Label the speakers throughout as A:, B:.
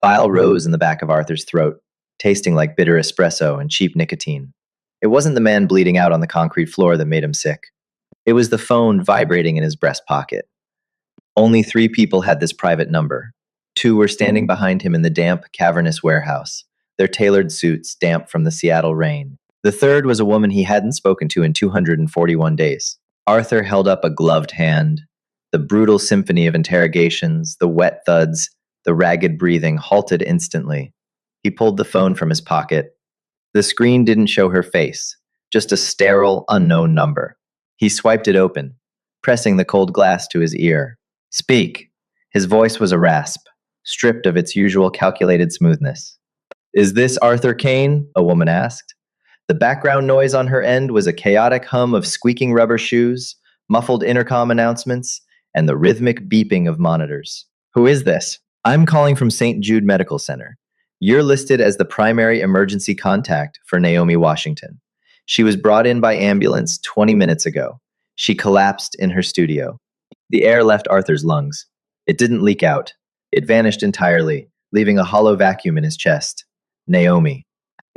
A: Bile rose in the back of Arthur's throat, tasting like bitter espresso and cheap nicotine. It wasn't the man bleeding out on the concrete floor that made him sick. It was the phone vibrating in his breast pocket. Only 3 people had this private number. 2 were standing behind him in the damp, cavernous warehouse, their tailored suits damp from the Seattle rain. The third was a woman he hadn't spoken to in 241 days. Arthur held up a gloved hand. The brutal symphony of interrogations, the wet thuds, the ragged breathing halted instantly. He pulled the phone from his pocket. The screen didn't show her face, just a sterile, unknown number. He swiped it open, pressing the cold glass to his ear. "Speak." His voice was a rasp, stripped of its usual calculated smoothness. "Is this Arthur Kane?" a woman asked. The background noise on her end was a chaotic hum of squeaking rubber shoes, muffled intercom announcements, and the rhythmic beeping of monitors. "Who is this?" "I'm calling from St. Jude Medical Center. You're listed as the primary emergency contact for Naomi Washington. She was brought in by ambulance 20 minutes ago. She collapsed in her studio." The air left Arthur's lungs. It didn't leak out. It vanished entirely, leaving a hollow vacuum in his chest. Naomi.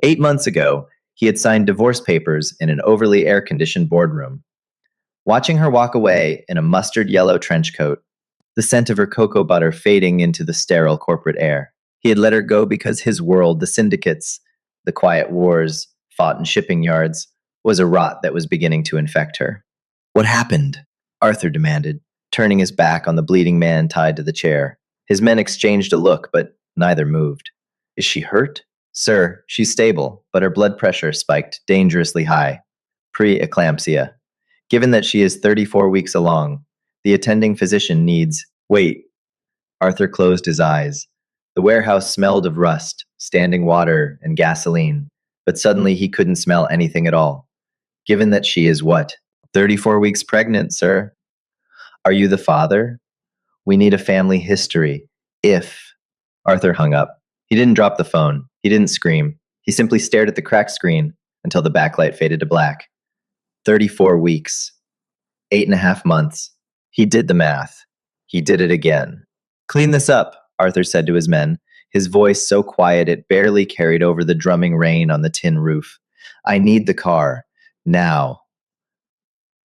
A: 8 months ago, he had signed divorce papers in an overly air-conditioned boardroom. Watching her walk away in a mustard yellow trench coat, the scent of her cocoa butter fading into the sterile corporate air. He had let her go because his world, the syndicates, the quiet wars fought in shipping yards, was a rot that was beginning to infect her. "What happened?" Arthur demanded, turning his back on the bleeding man tied to the chair. His men exchanged a look, but neither moved. "Is she hurt?" "Sir, she's stable, but her blood pressure spiked dangerously high. Pre-eclampsia. Given that she is 34 weeks along, the attending physician needs—" "Wait." Arthur closed his eyes. The warehouse smelled of rust, standing water, and gasoline, but suddenly he couldn't smell anything at all. "Given that she is what?" 34 weeks pregnant, sir." "Are you the father?" "We need a family history. If—" Arthur hung up. He didn't drop the phone. He didn't scream. He simply stared at the cracked screen until the backlight faded to black. 34 weeks. 8.5 months. He did the math. He did it again. "Clean this up," Arthur said to his men, his voice so quiet it barely carried over the drumming rain on the tin roof. "I need the car. Now."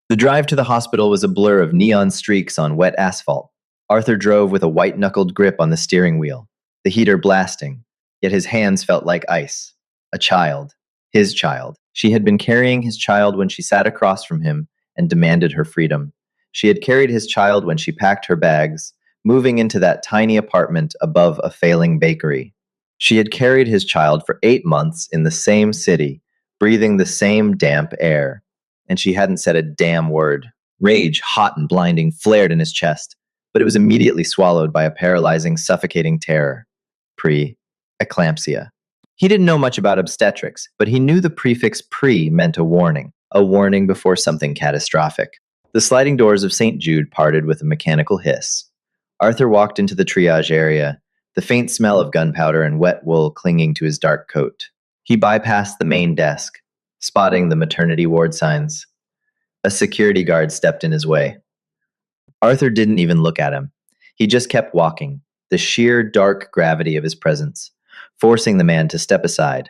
A: The drive to the hospital was a blur of neon streaks on wet asphalt. Arthur drove with a white-knuckled grip on the steering wheel, the heater blasting, yet his hands felt like ice. A child. His child. She had been carrying his child when she sat across from him and demanded her freedom. She had carried his child when she packed her bags, moving into that tiny apartment above a failing bakery. She had carried his child for 8 months in the same city, breathing the same damp air. And she hadn't said a damn word. Rage, hot and blinding, flared in his chest, but it was immediately swallowed by a paralyzing, suffocating terror. Pre-eclampsia. He didn't know much about obstetrics, but he knew the prefix pre meant a warning before something catastrophic. The sliding doors of St. Jude parted with a mechanical hiss. Arthur walked into the triage area, the faint smell of gunpowder and wet wool clinging to his dark coat. He bypassed the main desk, spotting the maternity ward signs. A security guard stepped in his way. Arthur didn't even look at him. He just kept walking, the sheer dark gravity of his presence, forcing the man to step aside.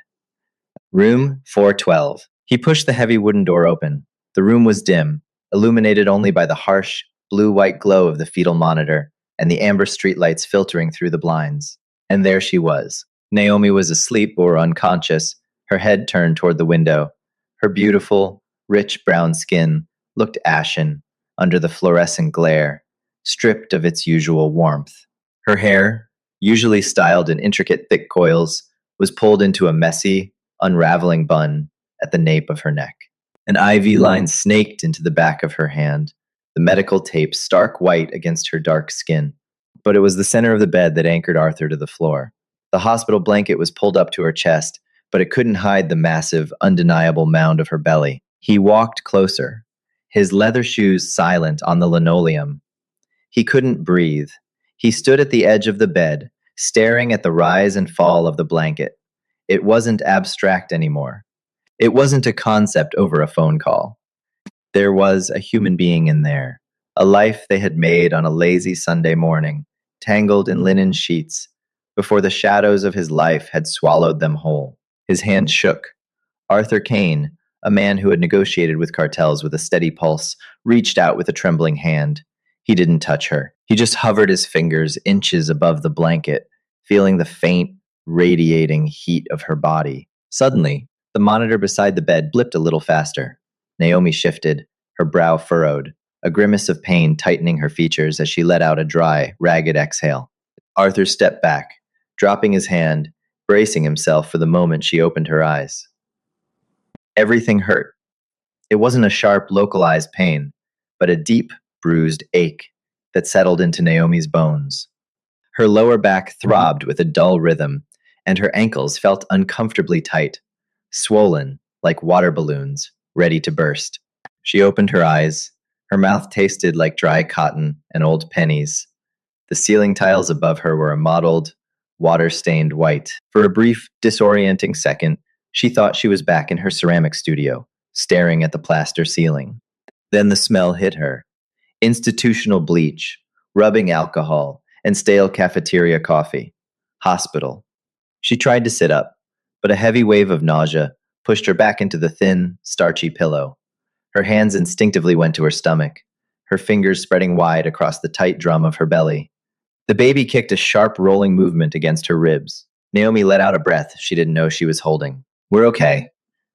A: Room 412. He pushed the heavy wooden door open. The room was dim, illuminated only by the harsh, blue-white glow of the fetal monitor and the amber streetlights filtering through the blinds. And there she was. Naomi was asleep or unconscious, her head turned toward the window. Her beautiful, rich brown skin looked ashen under the fluorescent glare, stripped of its usual warmth. Her hair, usually styled in intricate thick coils, was pulled into a messy, unraveling bun at the nape of her neck. An IV line snaked into the back of her hand, the medical tape stark white against her dark skin. But it was the center of the bed that anchored Arthur to the floor. The hospital blanket was pulled up to her chest, but it couldn't hide the massive, undeniable mound of her belly. He walked closer, his leather shoes silent on the linoleum. He couldn't breathe. He stood at the edge of the bed, staring at the rise and fall of the blanket. It wasn't abstract anymore. It wasn't a concept over a phone call. There was a human being in there, a life they had made on a lazy Sunday morning, tangled in linen sheets, before the shadows of his life had swallowed them whole. His hand shook. Arthur Kane, a man who had negotiated with cartels with a steady pulse, reached out with a trembling hand. He didn't touch her. He just hovered his fingers inches above the blanket, feeling the faint, radiating heat of her body. Suddenly, the monitor beside the bed blipped a little faster. Naomi shifted, her brow furrowed, a grimace of pain tightening her features as she let out a dry, ragged exhale. Arthur stepped back, dropping his hand, bracing himself for the moment she opened her eyes. Everything hurt. It wasn't a sharp, localized pain, but a deep, bruised ache that settled into Naomi's bones. Her lower back throbbed with a dull rhythm, and her ankles felt uncomfortably tight, swollen like water balloons, ready to burst. She opened her eyes. Her mouth tasted like dry cotton and old pennies. The ceiling tiles above her were a mottled, water-stained white. For a brief, disorienting second, she thought she was back in her ceramic studio, staring at the plaster ceiling. Then the smell hit her. Institutional bleach, rubbing alcohol, and stale cafeteria coffee. Hospital. She tried to sit up, but a heavy wave of nausea pushed her back into the thin, starchy pillow. Her hands instinctively went to her stomach, her fingers spreading wide across the tight drum of her belly. The baby kicked a sharp, rolling movement against her ribs. Naomi let out a breath she didn't know she was holding. "We're okay.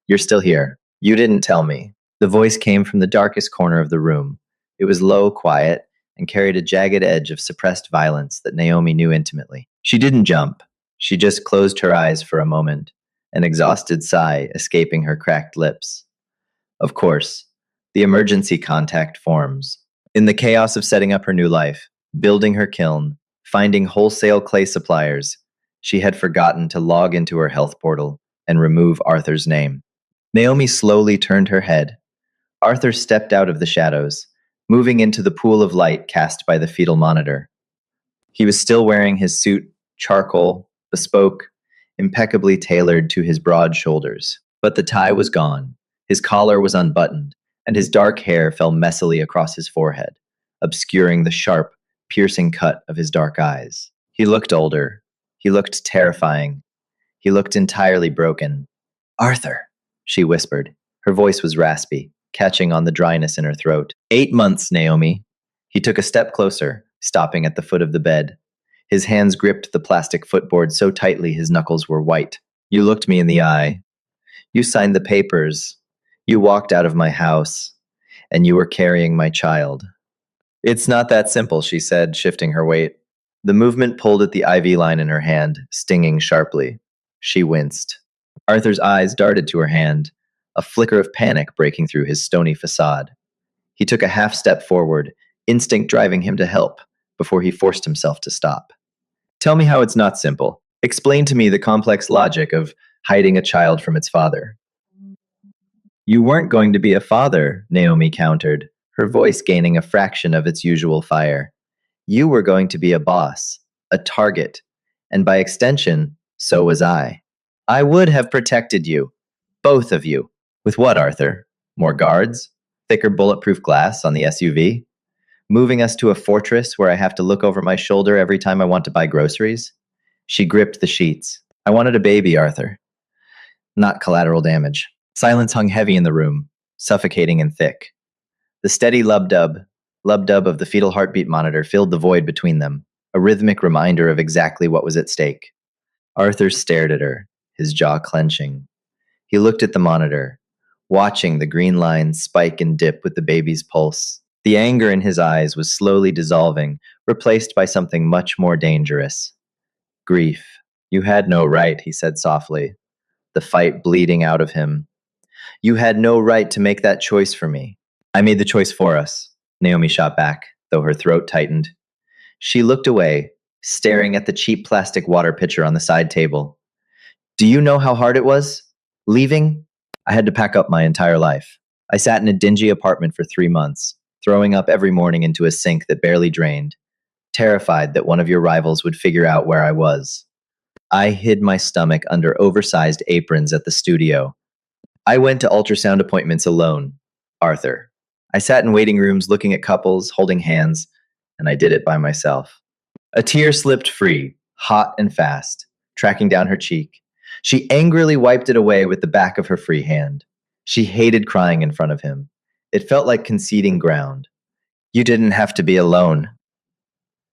A: You're still here. You didn't tell me." The voice came from the darkest corner of the room. It was low, quiet, and carried a jagged edge of suppressed violence that Naomi knew intimately. She didn't jump. She just closed her eyes for a moment, an exhausted sigh escaping her cracked lips. Of course, the emergency contact forms. In the chaos of setting up her new life, building her kiln, finding wholesale clay suppliers, she had forgotten to log into her health portal and remove Arthur's name. Naomi slowly turned her head. Arthur stepped out of the shadows, moving into the pool of light cast by the fetal monitor. He was still wearing his suit, charcoal, bespoke, impeccably tailored to his broad shoulders. But the tie was gone, his collar was unbuttoned, and his dark hair fell messily across his forehead, obscuring the sharp, piercing cut of his dark eyes. He looked older. He looked terrifying. He looked entirely broken. "Arthur," she whispered. Her voice was raspy, catching on the dryness in her throat. 8 months, Naomi." He took a step closer, stopping at the foot of the bed. His hands gripped the plastic footboard so tightly his knuckles were white. "You looked me in the eye. You signed the papers. You walked out of my house. And you were carrying my child." "It's not that simple," she said, shifting her weight. The movement pulled at the IV line in her hand, stinging sharply. She winced. Arthur's eyes darted to her hand, a flicker of panic breaking through his stony facade. He took a half step forward, instinct driving him to help, before he forced himself to stop. "Tell me how it's not simple. Explain to me the complex logic of hiding a child from its father." "You weren't going to be a father," Naomi countered, her voice gaining a fraction of its usual fire. "You were going to be a boss, a target, and by extension, so was I. I would have protected you, both of you." "With what, Arthur? More guards? Thicker bulletproof glass on the SUV? Moving us to a fortress where I have to look over my shoulder every time I want to buy groceries?" She gripped the sheets. "I wanted a baby, Arthur, not collateral damage." Silence hung heavy in the room, suffocating and thick. The steady lub-dub of the fetal heartbeat monitor filled the void between them, a rhythmic reminder of exactly what was at stake. Arthur stared at her, his jaw clenching. He looked at the monitor, watching the green lines spike and dip with the baby's pulse. The anger in his eyes was slowly dissolving, replaced by something much more dangerous. Grief. "You had no right," he said softly, the fight bleeding out of him. "You had no right to make that choice for me." "I made the choice for us," Naomi shot back, though her throat tightened. She looked away, staring at the cheap plastic water pitcher on the side table. "Do you know how hard it was? Leaving? I had to pack up my entire life. I sat in a dingy apartment for 3 months, throwing up every morning into a sink that barely drained, terrified that one of your rivals would figure out where I was. I hid my stomach under oversized aprons at the studio. I went to ultrasound appointments alone, Arthur. I sat in waiting rooms looking at couples, holding hands, and I did it by myself." A tear slipped free, hot and fast, tracking down her cheek. She angrily wiped it away with the back of her free hand. She hated crying in front of him. It felt like conceding ground. You didn't have to be alone,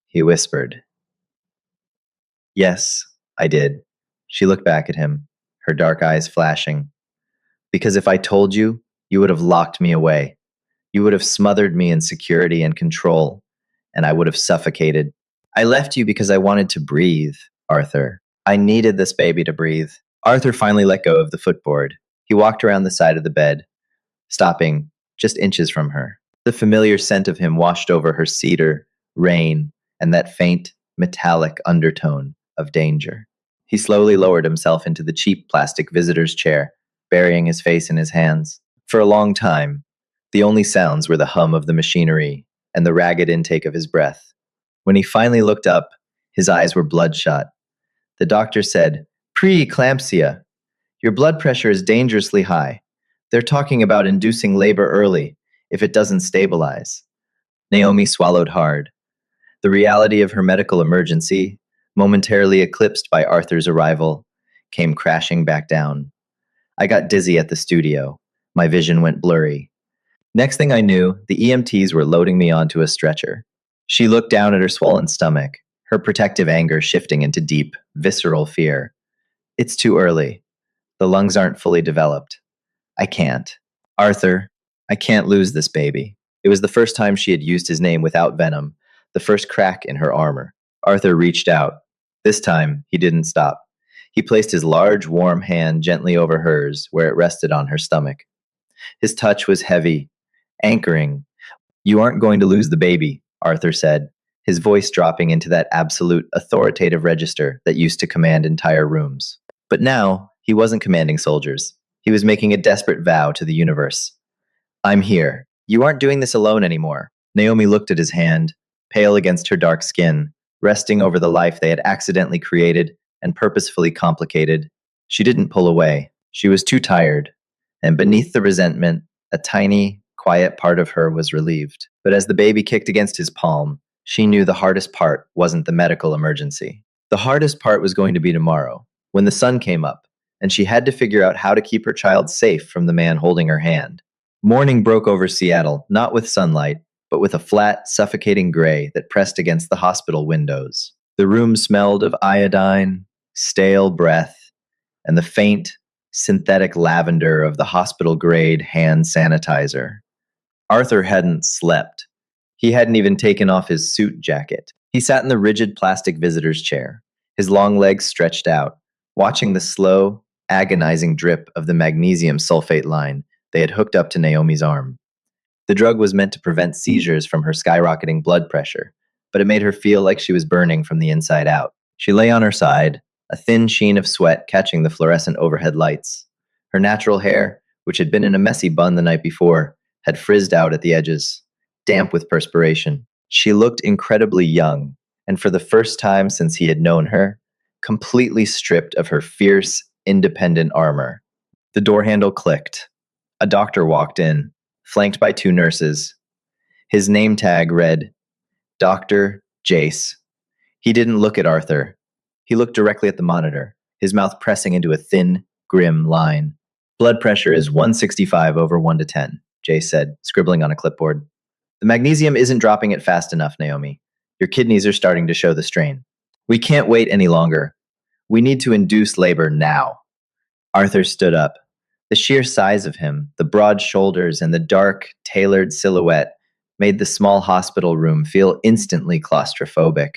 A: he whispered. Yes, I did. She looked back at him, her dark eyes flashing. Because if I told you, you would have locked me away. You would have smothered me in security and control, and I would have suffocated. I left you because I wanted to breathe, Arthur. I needed this baby to breathe. Arthur finally let go of the footboard. He walked around the side of the bed, stopping just inches from her. The familiar scent of him washed over her cedar, rain, and that faint, metallic undertone of danger. He slowly lowered himself into the cheap plastic visitor's chair, burying his face in his hands. For a long time, the only sounds were the hum of the machinery and the ragged intake of his breath. When he finally looked up, his eyes were bloodshot. The doctor said, "Preeclampsia. Your blood pressure is dangerously high. They're talking about inducing labor early if it doesn't stabilize." Naomi swallowed hard. The reality of her medical emergency, momentarily eclipsed by Arthur's arrival, came crashing back down. I got dizzy at the studio. My vision went blurry. Next thing I knew, the EMTs were loading me onto a stretcher. She looked down at her swollen stomach, her protective anger shifting into deep, visceral fear. It's too early. The lungs aren't fully developed. I can't. Arthur, I can't lose this baby. It was the first time she had used his name without venom, the first crack in her armor. Arthur reached out. This time, he didn't stop. He placed his large, warm hand gently over hers, where it rested on her stomach. His touch was heavy, anchoring. You aren't going to lose the baby, Arthur said, his voice dropping into that absolute authoritative register that used to command entire rooms. But now, he wasn't commanding soldiers. He was making a desperate vow to the universe. I'm here. You aren't doing this alone anymore. Naomi looked at his hand, pale against her dark skin, resting over the life they had accidentally created and purposefully complicated. She didn't pull away. She was too tired, and beneath the resentment, a tiny, quiet part of her was relieved. But as the baby kicked against his palm, she knew the hardest part wasn't the medical emergency. The hardest part was going to be tomorrow, when the sun came up, and she had to figure out how to keep her child safe from the man holding her hand. Morning broke over Seattle, not with sunlight, but with a flat, suffocating gray that pressed against the hospital windows. The room smelled of iodine, stale breath, and the faint, synthetic lavender of the hospital-grade hand sanitizer. Arthur hadn't slept. He hadn't even taken off his suit jacket. He sat in the rigid plastic visitor's chair, his long legs stretched out, watching the slow, agonizing drip of the magnesium sulfate line they had hooked up to Naomi's arm. The drug was meant to prevent seizures from her skyrocketing blood pressure, but it made her feel like she was burning from the inside out. She lay on her side, a thin sheen of sweat catching the fluorescent overhead lights. Her natural hair, which had been in a messy bun the night before, had frizzed out at the edges, damp with perspiration. She looked incredibly young, and for the first time since he had known her, completely stripped of her fierce, independent armor. The door handle clicked. A doctor walked in, flanked by two nurses. His name tag read, Dr. Jace. He didn't look at Arthur. He looked directly at the monitor, his mouth pressing into a thin, grim line. Blood pressure is 165 over 1 to 10, Jace said, scribbling on a clipboard. The magnesium isn't dropping it fast enough, Naomi. Your kidneys are starting to show the strain. We can't wait any longer. We need to induce labor now. Arthur stood up. The sheer size of him, the broad shoulders, and the dark, tailored silhouette made the small hospital room feel instantly claustrophobic.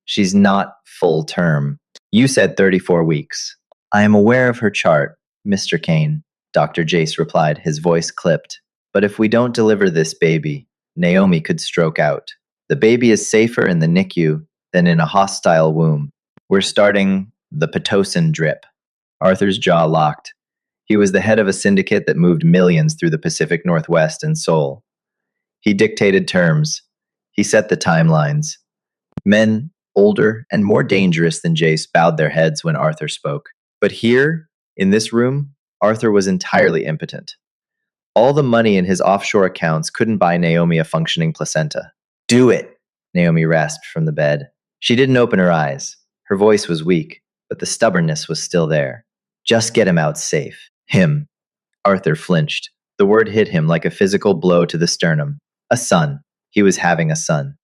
A: She's not full term. You said 34 weeks. I am aware of her chart, Mr. Kane, Dr. Jace replied, his voice clipped. But if we don't deliver this baby, Naomi could stroke out. The baby is safer in the NICU than in a hostile womb. We're starting the Pitocin drip. Arthur's jaw locked. He was the head of a syndicate that moved millions through the Pacific Northwest and Seoul. He dictated terms. He set the timelines. Men, older and more dangerous than Jace, bowed their heads when Arthur spoke. But here, in this room, Arthur was entirely impotent. All the money in his offshore accounts couldn't buy Naomi a functioning placenta. Do it, Naomi rasped from the bed. She didn't open her eyes. Her voice was weak, but the stubbornness was still there. Just get him out safe. Him. Arthur flinched. The word hit him like a physical blow to the sternum. A son. He was having a son.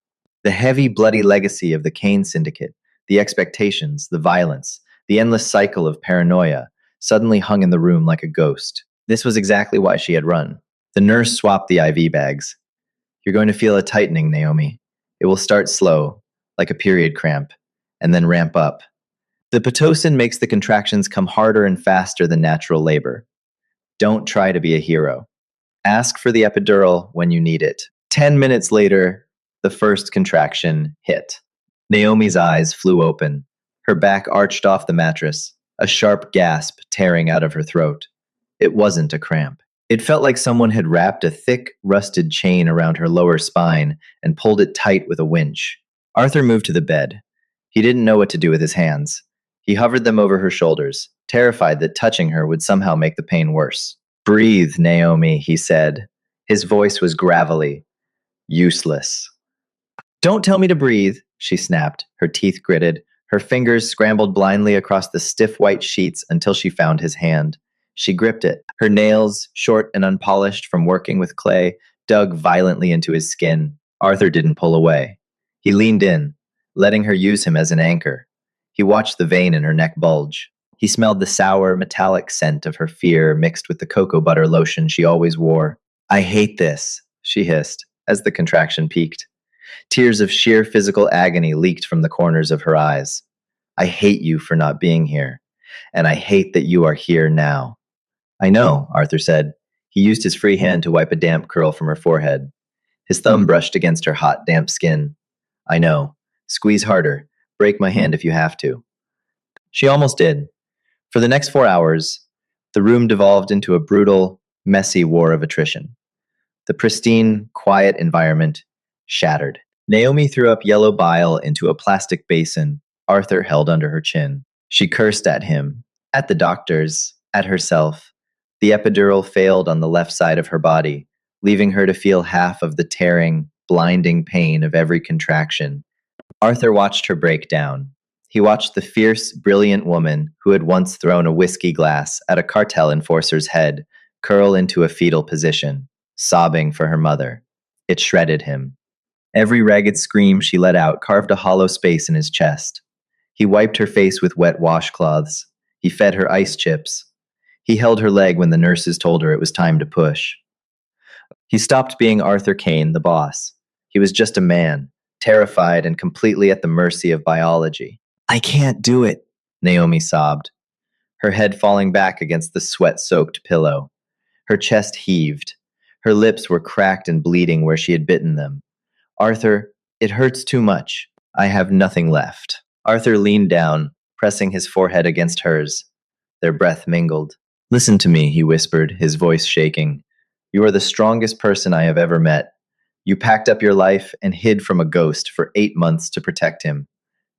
A: The heavy, bloody legacy of the Kane Syndicate, the expectations, the violence, the endless cycle of paranoia, suddenly hung in the room like a ghost. This was exactly why she had run. The nurse swapped the IV bags. You're going to feel a tightening, Naomi. It will start slow, like a period cramp, and then ramp up. The Pitocin makes the contractions come harder and faster than natural labor. Don't try to be a hero. Ask for the epidural when you need it. 10 minutes later, the first contraction hit. Naomi's eyes flew open. Her back arched off the mattress, a sharp gasp tearing out of her throat. It wasn't a cramp. It felt like someone had wrapped a thick, rusted chain around her lower spine and pulled it tight with a winch. Arthur moved to the bed. He didn't know what to do with his hands. He hovered them over her shoulders, terrified that touching her would somehow make the pain worse. Breathe, Naomi, he said. His voice was gravelly. Useless. Don't tell me to breathe, she snapped, her teeth gritted. Her fingers scrambled blindly across the stiff white sheets until she found his hand. She gripped it. Her nails, short and unpolished from working with clay, dug violently into his skin. Arthur didn't pull away. He leaned in, letting her use him as an anchor. He watched the vein in her neck bulge. He smelled the sour, metallic scent of her fear mixed with the cocoa butter lotion she always wore. I hate this, she hissed, as the contraction peaked. Tears of sheer physical agony leaked from the corners of her eyes. I hate you for not being here, and I hate that you are here now. I know, Arthur said. He used his free hand to wipe a damp curl from her forehead. His thumb brushed against her hot, damp skin. I know. Squeeze harder. Break my hand if you have to. She almost did. For the next 4 hours, the room devolved into a brutal, messy war of attrition. The pristine, quiet environment shattered. Naomi threw up yellow bile into a plastic basin Arthur held under her chin. She cursed at him, at the doctors, at herself. The epidural failed on the left side of her body, leaving her to feel half of the tearing, blinding pain of every contraction. Arthur watched her break down. He watched the fierce, brilliant woman who had once thrown a whiskey glass at a cartel enforcer's head curl into a fetal position, sobbing for her mother. It shredded him. Every ragged scream she let out carved a hollow space in his chest. He wiped her face with wet washcloths. He fed her ice chips. He held her leg when the nurses told her it was time to push. He stopped being Arthur Kane, the boss. He was just a man, terrified and completely at the mercy of biology. I can't do it, Naomi sobbed, her head falling back against the sweat-soaked pillow. Her chest heaved. Her lips were cracked and bleeding where she had bitten them. Arthur, it hurts too much. I have nothing left. Arthur leaned down, pressing his forehead against hers. Their breath mingled. Listen to me, he whispered, his voice shaking. You are the strongest person I have ever met. You packed up your life and hid from a ghost for 8 months to protect him.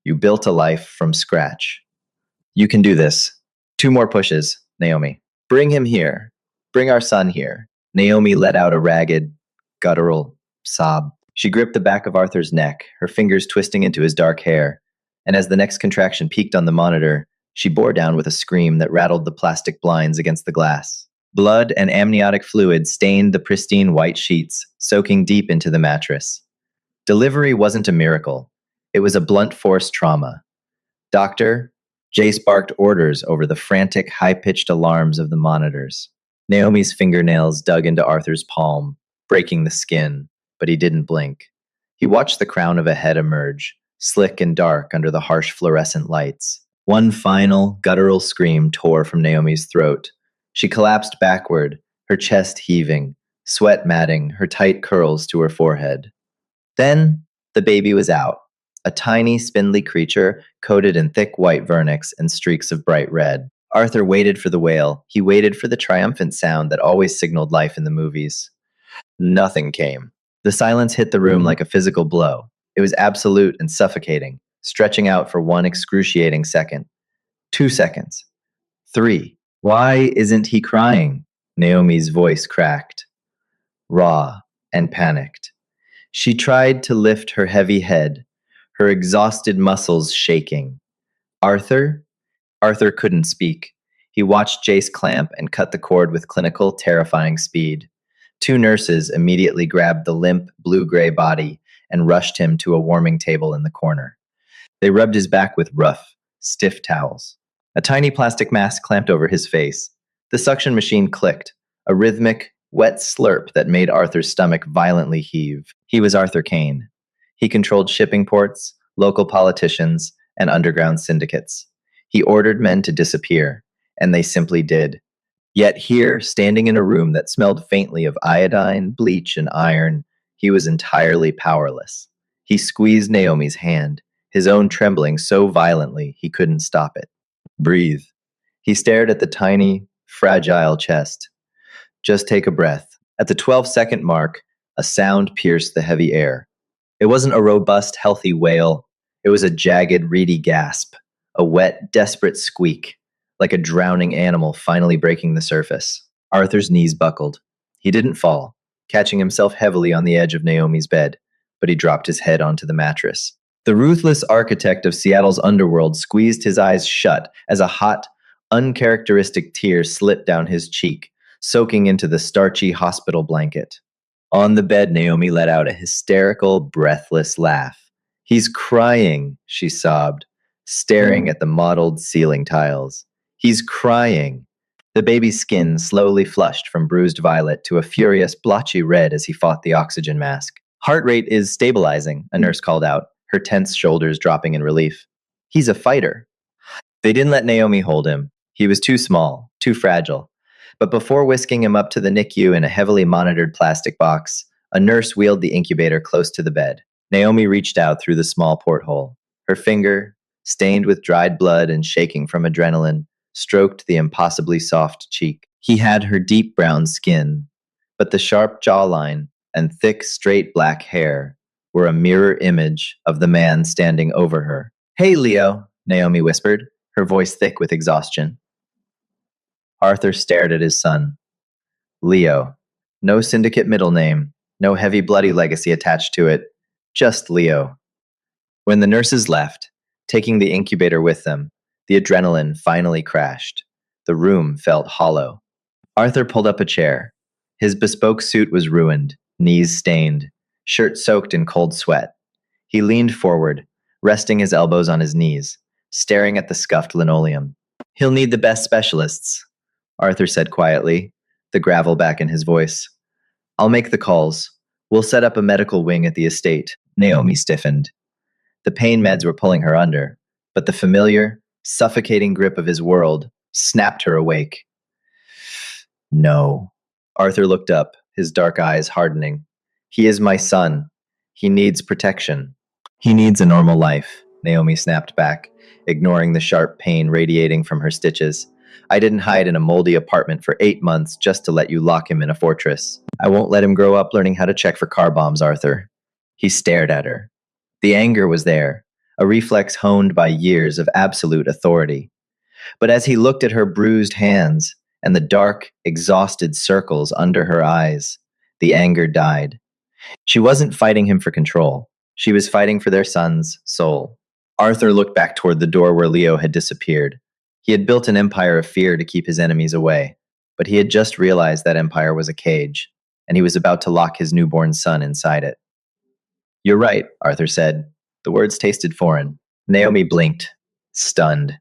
A: You built a life from scratch. You can do this. 2 more pushes, Naomi. Bring him here. Bring our son here. Naomi let out a ragged, guttural sob. She gripped the back of Arthur's neck, her fingers twisting into his dark hair. And as the next contraction peaked on the monitor, she bore down with a scream that rattled the plastic blinds against the glass. Blood and amniotic fluid stained the pristine white sheets, soaking deep into the mattress. Delivery wasn't a miracle. It was a blunt force trauma. Doctor, Jace barked orders over the frantic, high-pitched alarms of the monitors. Naomi's fingernails dug into Arthur's palm, breaking the skin, but he didn't blink. He watched the crown of a head emerge, slick and dark under the harsh fluorescent lights. One final, guttural scream tore from Naomi's throat. She collapsed backward, her chest heaving, sweat matting her tight curls to her forehead. Then, the baby was out. A tiny, spindly creature coated in thick white vernix and streaks of bright red. Arthur waited for the wail. He waited for the triumphant sound that always signaled life in the movies. Nothing came. The silence hit the room like a physical blow. It was absolute and suffocating, stretching out for 1 excruciating second. 2 seconds. 3. Why isn't he crying? Naomi's voice cracked, raw and panicked. She tried to lift her heavy head, her exhausted muscles shaking. Arthur? Arthur couldn't speak. He watched Jace clamp and cut the cord with clinical, terrifying speed. Two nurses immediately grabbed the limp, blue gray body and rushed him to a warming table in the corner. They rubbed his back with rough, stiff towels. A tiny plastic mask clamped over his face. The suction machine clicked, a rhythmic, wet slurp that made Arthur's stomach violently heave. He was Arthur Kane. He controlled shipping ports, local politicians, and underground syndicates. He ordered men to disappear, and they simply did. Yet here, standing in a room that smelled faintly of iodine, bleach, and iron, he was entirely powerless. He squeezed Naomi's hand, his own trembling so violently he couldn't stop it. Breathe. He stared at the tiny, fragile chest. Just take a breath. At the 12-second mark, a sound pierced the heavy air. It wasn't a robust, healthy wail. It was a jagged, reedy gasp, a wet, desperate squeak, like a drowning animal finally breaking the surface. Arthur's knees buckled. He didn't fall, catching himself heavily on the edge of Naomi's bed, but he dropped his head onto the mattress. The ruthless architect of Seattle's underworld squeezed his eyes shut as a hot, uncharacteristic tear slipped down his cheek, soaking into the starchy hospital blanket. On the bed, Naomi let out a hysterical, breathless laugh. He's crying, she sobbed, staring at the mottled ceiling tiles. He's crying. The baby's skin slowly flushed from bruised violet to a furious, blotchy red as he fought the oxygen mask. Heart rate is stabilizing, a nurse called out, her tense shoulders dropping in relief. He's a fighter. They didn't let Naomi hold him. He was too small, too fragile. But before whisking him up to the NICU in a heavily monitored plastic box, a nurse wheeled the incubator close to the bed. Naomi reached out through the small porthole. Her finger, stained with dried blood and shaking from adrenaline, stroked the impossibly soft cheek. He had her deep brown skin, but the sharp jawline and thick, straight black hair were a mirror image of the man standing over her. "Hey, Leo," Naomi whispered, her voice thick with exhaustion. Arthur stared at his son. Leo. No syndicate middle name, no heavy bloody legacy attached to it, just Leo. When the nurses left, taking the incubator with them, the adrenaline finally crashed. The room felt hollow. Arthur pulled up a chair. His bespoke suit was ruined, knees stained, shirt soaked in cold sweat. He leaned forward, resting his elbows on his knees, staring at the scuffed linoleum. "He'll need the best specialists," Arthur said quietly, the gravel back in his voice. "I'll make the calls. We'll set up a medical wing at the estate." Naomi stiffened. The pain meds were pulling her under, but the familiar, suffocating grip of his world snapped her awake. No. Arthur looked up, his dark eyes hardening. "He is my son. He needs protection. He needs a normal life," Naomi snapped back, ignoring the sharp pain radiating from her stitches. "I didn't hide in a moldy apartment for 8 months just to let you lock him in a fortress. I won't let him grow up learning how to check for car bombs, Arthur." He stared at her. The anger was there, a reflex honed by years of absolute authority. But as he looked at her bruised hands and the dark, exhausted circles under her eyes, the anger died. She wasn't fighting him for control. She was fighting for their son's soul. Arthur looked back toward the door where Leo had disappeared. He had built an empire of fear to keep his enemies away, but he had just realized that empire was a cage, and he was about to lock his newborn son inside it. "You're right," Arthur said. The words tasted foreign. Naomi blinked, stunned.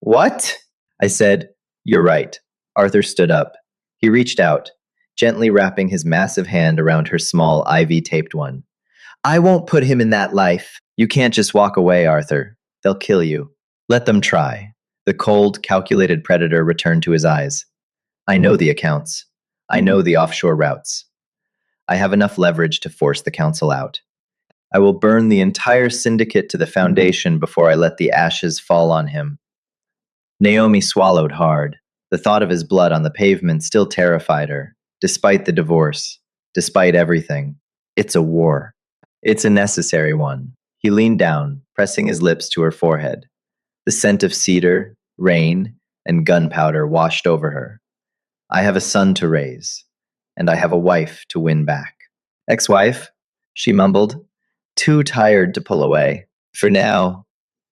A: "What?" I said, "You're right." Arthur stood up. He reached out, gently wrapping his massive hand around her small, ivy-taped one. "I won't put him in that life. You can't just walk away, Arthur. They'll kill you." "Let them try." The cold, calculated predator returned to his eyes. "I know the accounts. I know the offshore routes. I have enough leverage to force the council out. I will burn the entire syndicate to the foundation before I let the ashes fall on him." Naomi swallowed hard. The thought of his blood on the pavement still terrified her, despite the divorce, despite everything. It's a war. It's a necessary one. He leaned down, pressing his lips to her forehead. The scent of cedar, rain, and gunpowder washed over her. "I have a son to raise, and I have a wife to win back." "Ex-wife?" she mumbled, too tired to pull away. "For now,"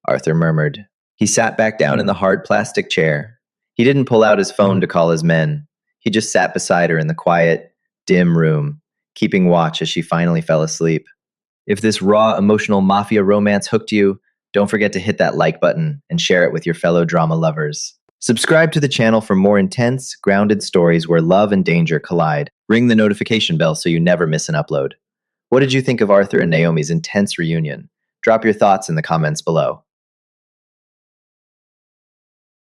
A: Arthur murmured. He sat back down in the hard plastic chair. He didn't pull out his phone to call his men. He just sat beside her in the quiet, dim room, keeping watch as she finally fell asleep. If this raw, emotional mafia romance hooked you, don't forget to hit that like button and share it with your fellow drama lovers. Subscribe to the channel for more intense, grounded stories where love and danger collide. Ring the notification bell so you never miss an upload. What did you think of Arthur and Naomi's intense reunion? Drop your thoughts in the comments below.